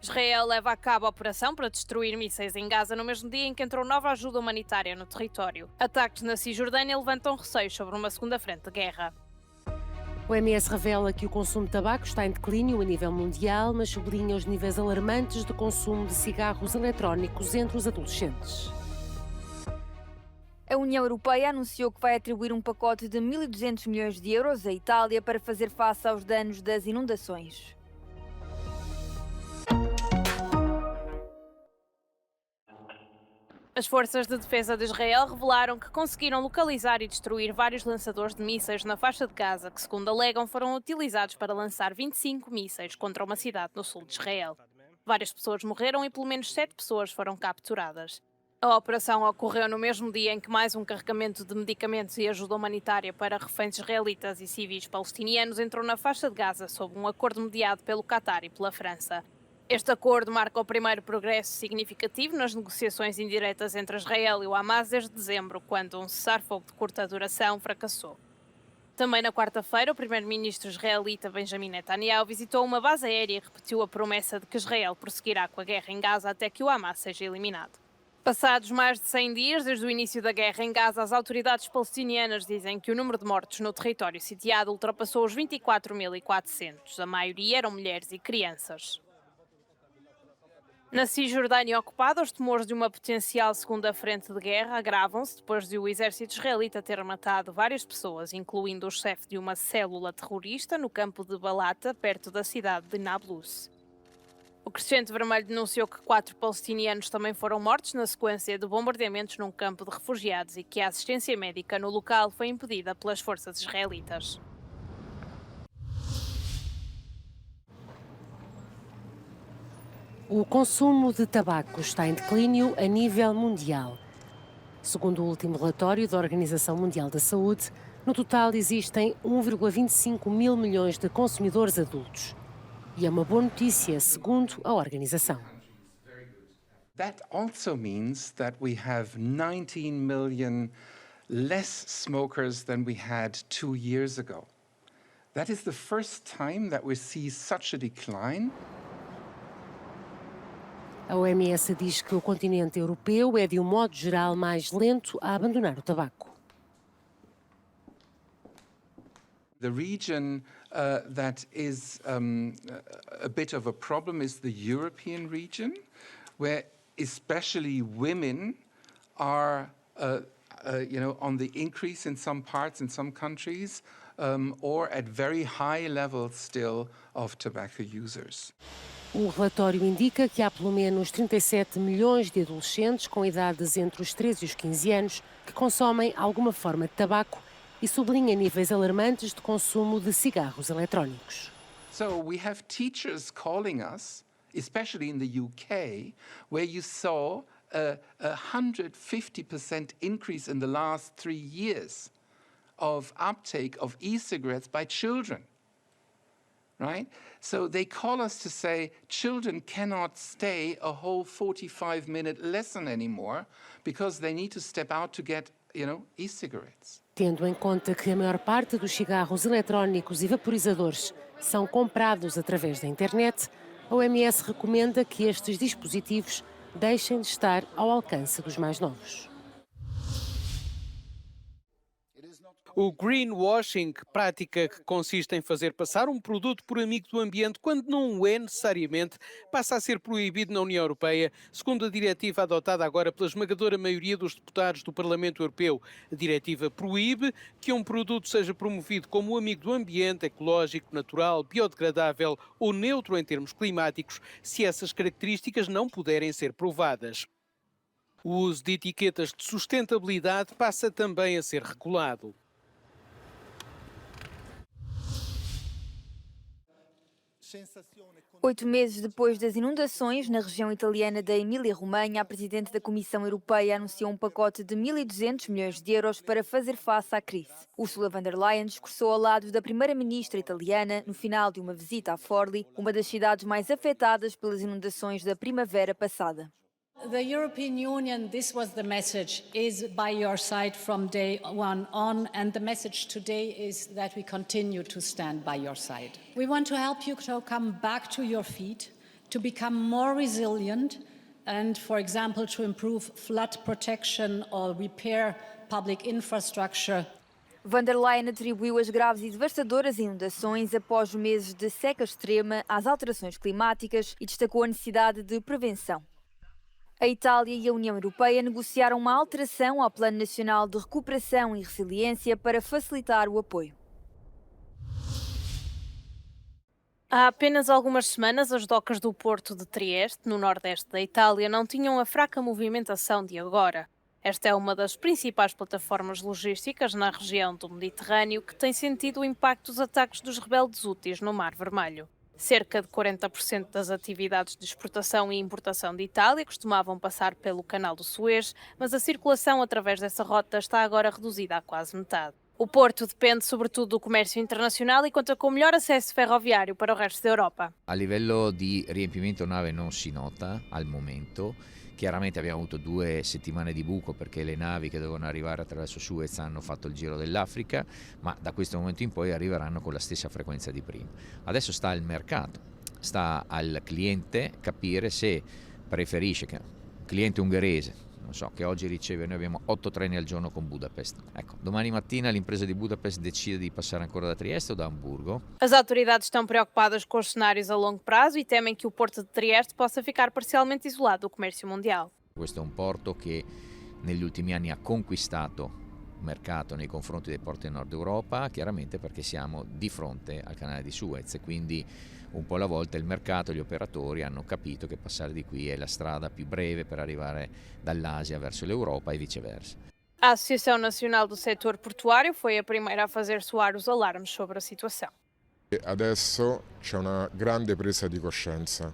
Israel leva a cabo a operação para destruir mísseis em Gaza no mesmo dia em que entrou nova ajuda humanitária no território. Ataques na Cisjordânia levantam receios sobre uma segunda frente de guerra. O OMS revela que o consumo de tabaco está em declínio a nível mundial, mas sublinha os níveis alarmantes de consumo de cigarros eletrónicos entre os adolescentes. A União Europeia anunciou que vai atribuir um pacote de 1.200 milhões de euros à Itália para fazer face aos danos das inundações. As forças de defesa de Israel revelaram que conseguiram localizar e destruir vários lançadores de mísseis na faixa de Gaza, que, segundo alegam, foram utilizados para lançar 25 mísseis contra uma cidade no sul de Israel. Várias pessoas morreram e pelo menos 7 pessoas foram capturadas. A operação ocorreu no mesmo dia em que mais um carregamento de medicamentos e ajuda humanitária para reféns israelitas e civis palestinianos entrou na faixa de Gaza sob um acordo mediado pelo Qatar e pela França. Este acordo marca o primeiro progresso significativo nas negociações indiretas entre Israel e o Hamas desde dezembro, quando um cessar-fogo de curta duração fracassou. Também na quarta-feira, o primeiro-ministro israelita Benjamin Netanyahu visitou uma base aérea e repetiu a promessa de que Israel prosseguirá com a guerra em Gaza até que o Hamas seja eliminado. Passados mais de 100 dias desde o início da guerra em Gaza, as autoridades palestinianas dizem que o número de mortos no território sitiado ultrapassou os 24.400. A maioria eram mulheres e crianças. Na Cisjordânia ocupada, os temores de uma potencial segunda frente de guerra agravam-se depois de o exército israelita ter matado várias pessoas, incluindo o chefe de uma célula terrorista no campo de Balata, perto da cidade de Nablus. O Crescente Vermelho denunciou que 4 palestinianos também foram mortos na sequência de bombardeamentos num campo de refugiados e que a assistência médica no local foi impedida pelas forças israelitas. O consumo de tabaco está em declínio a nível mundial. Segundo o último relatório da Organização Mundial da Saúde, no total existem 1,25 mil milhões de consumidores adultos. E é uma boa notícia, segundo a organização. That also means that we have 19 million less smokers than we had 2 years ago. That is the first time that we see such a decline. A OMS diz que o continente europeu é, de um modo geral, mais lento a abandonar o tabaco. The region that is a bit of a problem is the European region, where especially women are, on the increase in some parts, in some countries, or at very high levels still of tobacco users. O relatório indica que há pelo menos 37 milhões de adolescentes com idades entre os 13 e os 15 anos que consomem alguma forma de tabaco e sublinha níveis alarmantes de consumo de cigarros eletrónicos. So we have teachers calling us, especially in the UK, where you saw a 150% increase in the last 3 years of uptake of e-cigarettes by children. Right? So they call us to say children cannot stay a whole 45-minute lesson anymore because they need to step out to get, e-cigarettes. Tendo em conta que a maior parte dos cigarros eletrónicos e vaporizadores são comprados através da internet, a OMS recomenda que estes dispositivos deixem de estar ao alcance dos mais novos. O greenwashing, prática que consiste em fazer passar um produto por amigo do ambiente quando não o é necessariamente, passa a ser proibido na União Europeia, segundo a diretiva adotada agora pela esmagadora maioria dos deputados do Parlamento Europeu. A diretiva proíbe que um produto seja promovido como amigo do ambiente, ecológico, natural, biodegradável ou neutro em termos climáticos, se essas características não puderem ser provadas. O uso de etiquetas de sustentabilidade passa também a ser regulado. 8 meses depois das inundações na região italiana da Emília-Romanha, a Presidente da Comissão Europeia anunciou um pacote de 1.200 milhões de euros para fazer face à crise. Ursula von der Leyen discursou ao lado da Primeira-Ministra italiana no final de uma visita a Forli, uma das cidades mais afetadas pelas inundações da primavera passada. The European Union, this was the message, is by your side from day one on, and the message today is that we continue to stand by your side. We want to help you to come back to your feet, to become more resilient and, for example, to improve flood protection or repair public infrastructure. Von der Leyen atribuiu as graves e devastadoras inundações após meses de seca extrema às alterações climáticas e destacou a necessidade de prevenção. A Itália e a União Europeia negociaram uma alteração ao Plano Nacional de Recuperação e Resiliência para facilitar o apoio. Há apenas algumas semanas, as docas do porto de Trieste, no nordeste da Itália, não tinham a fraca movimentação de agora. Esta é uma das principais plataformas logísticas na região do Mediterrâneo que tem sentido o impacto dos ataques dos rebeldes hútis no Mar Vermelho. Cerca de 40% das atividades de exportação e importação de Itália costumavam passar pelo Canal do Suez, mas a circulação através dessa rota está agora reduzida a quase metade. O porto depende sobretudo do comércio internacional e conta com o melhor acesso ferroviário para o resto da Europa. A livello di riempimento nave non si nota al momento. Chiaramente abbiamo avuto 2 settimane di buco perché le navi che dovevano arrivare attraverso Suez hanno fatto il giro dell'Africa, ma da questo momento in poi arriveranno con la stessa frequenza di prima. Adesso sta al mercato, sta al cliente capire se preferisce, che cliente ungherese, non so, che oggi riceve, noi abbiamo 8 treni al giorno con Budapest. Ecco, domani mattina l'impresa di Budapest decide di passare ancora da Trieste o da Hamburgo. As autoridades estão preocupadas com os cenários a longo prazo e temem que o porto de Trieste possa ficar parcialmente isolado do comércio mundial. Questo è un porto che negli ultimi anni ha conquistato mercato nei confronti dei porti del nord Europa, chiaramente perché siamo di fronte al canale di Suez, quindi un po' alla volta il mercato e gli operatori hanno capito che passare di qui è la strada più breve per arrivare dall'Asia verso l'Europa e viceversa. A Associação Nacional do Setor Portuário foi a primeira a fazer soar os alarmes sobre a situação. Adesso c'è una grande presa di coscienza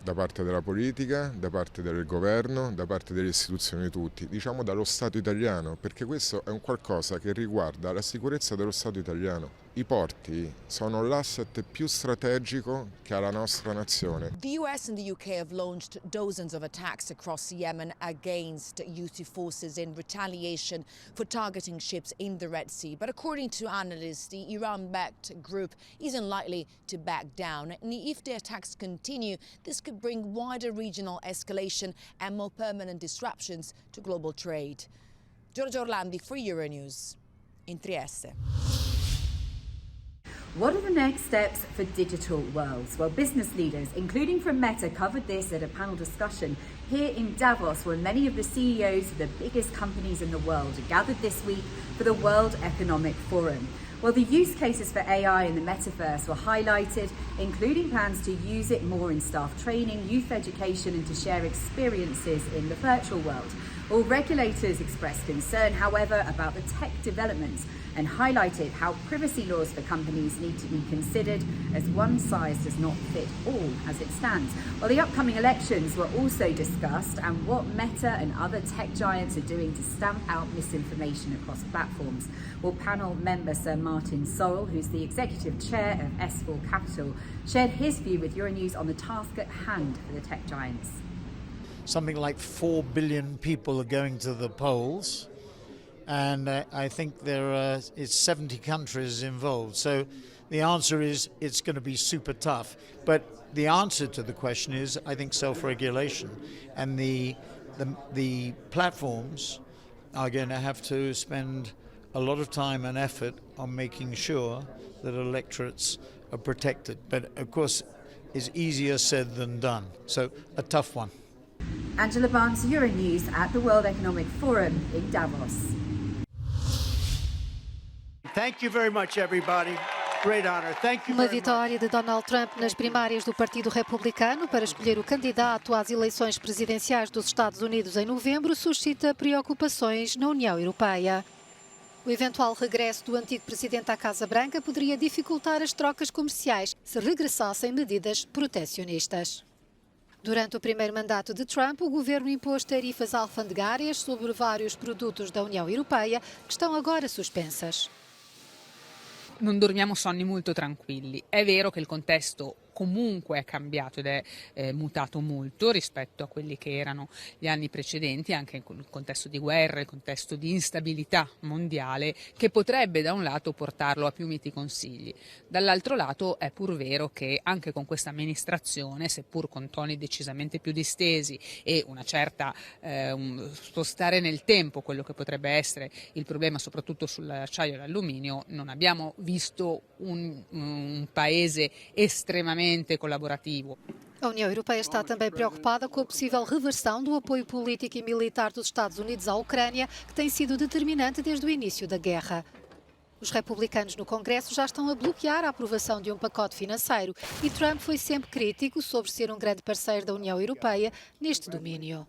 da parte della politica, da parte del governo, da parte delle istituzioni tutti, diciamo dallo Stato italiano, perché questo è un qualcosa che riguarda la sicurezza dello Stato italiano. I porti sono l'asset più strategico che ha la nostra nazione. The US and the UK have launched dozens of attacks across Yemen against Houthi forces in retaliation for targeting ships in the Red Sea. But according to analysts, the Iran-backed group isn't likely to back down. And if the attacks continue, this could bring wider regional escalation and more permanent disruptions to global trade. Giorgia Orlandi for Euronews in Trieste. What are the next steps for digital worlds? Well, business leaders, including from Meta, covered this at a panel discussion here in Davos, where many of the CEOs of the biggest companies in the world are gathered this week for the World Economic Forum. Well, the use cases for AI in the metaverse were highlighted, including plans to use it more in staff training, youth education, and to share experiences in the virtual world. All regulators expressed concern, however, about the tech developments and highlighted how privacy laws for companies need to be considered, as one size does not fit all as it stands. Well, the upcoming elections were also discussed and what Meta and other tech giants are doing to stamp out misinformation across platforms. Well, panel member Sir Martin Sorrell, who's the executive chair of S4 Capital, shared his view with Euronews on the task at hand for the tech giants. Something like 4 billion people are going to the polls, and I think there is 70 countries involved. So the answer is it's going to be super tough. But the answer to the question is, I think, self-regulation, and the platforms are going to have to spend a lot of time and effort on making sure that electorates are protected. But of course, it's easier said than done. So a tough one. Angela Barnes, Euronews at the World Economic Forum in Davos. Thank you very much, everybody. Great honor. Thank you Uma very much. vitória de Donald Trump nas primárias do Partido Republicano para escolher o candidato às eleições presidenciais dos Estados Unidos em novembro suscita preocupações na União Europeia. O eventual regresso do antigo presidente à Casa Branca poderia dificultar as trocas comerciais se regressassem medidas protecionistas. Durante o primeiro mandato de Trump, o governo impôs tarifas alfandegárias sobre vários produtos da União Europeia que estão agora suspensas. Non dormiamo sonni molto tranquilli. È vero che il contesto comunque è cambiato ed è mutato molto rispetto a quelli che erano gli anni precedenti, anche in un contesto di guerra, il contesto di instabilità mondiale, che potrebbe da un lato portarlo a più miti consigli. Dall'altro lato è pur vero che anche con questa amministrazione, seppur con toni decisamente più distesi e una certa spostare nel tempo quello che potrebbe essere il problema soprattutto sull'acciaio e l'alluminio, non abbiamo visto un paese estremamente collaborativo. A União Europeia está também preocupada com a possível reversão do apoio político e militar dos Estados Unidos à Ucrânia, que tem sido determinante desde o início da guerra. Os republicanos no Congresso já estão a bloquear a aprovação de um pacote financeiro e Trump foi sempre crítico sobre ser um grande parceiro da União Europeia neste domínio.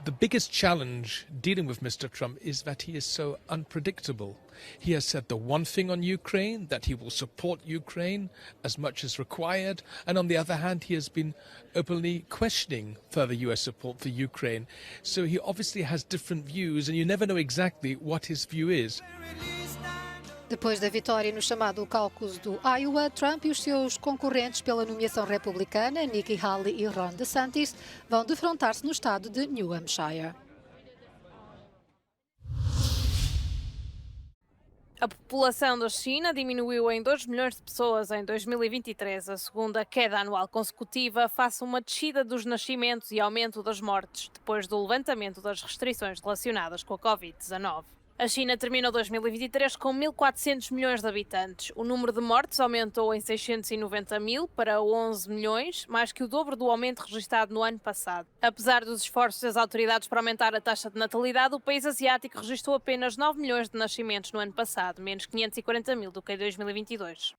The biggest challenge dealing with Mr. Trump is that he is so unpredictable. He has said the one thing on Ukraine, that he will support Ukraine as much as required, and on the other hand, he has been openly questioning further US support for Ukraine. So he obviously has different views, and you never know exactly what his view is. Depois da vitória no chamado caucus do Iowa, Trump e os seus concorrentes pela nomeação republicana, Nikki Haley e Ron DeSantis, vão defrontar-se no estado de New Hampshire. A população da China diminuiu em 2 milhões de pessoas em 2023, a segunda queda anual consecutiva, face a uma descida dos nascimentos e aumento das mortes, depois do levantamento das restrições relacionadas com a Covid-19. A China terminou 2023 com 1.400 milhões de habitantes. O número de mortes aumentou em 690 mil para 11 milhões, mais que o dobro do aumento registrado no ano passado. Apesar dos esforços das autoridades para aumentar a taxa de natalidade, o país asiático registrou apenas 9 milhões de nascimentos no ano passado, menos 540 mil do que em 2022.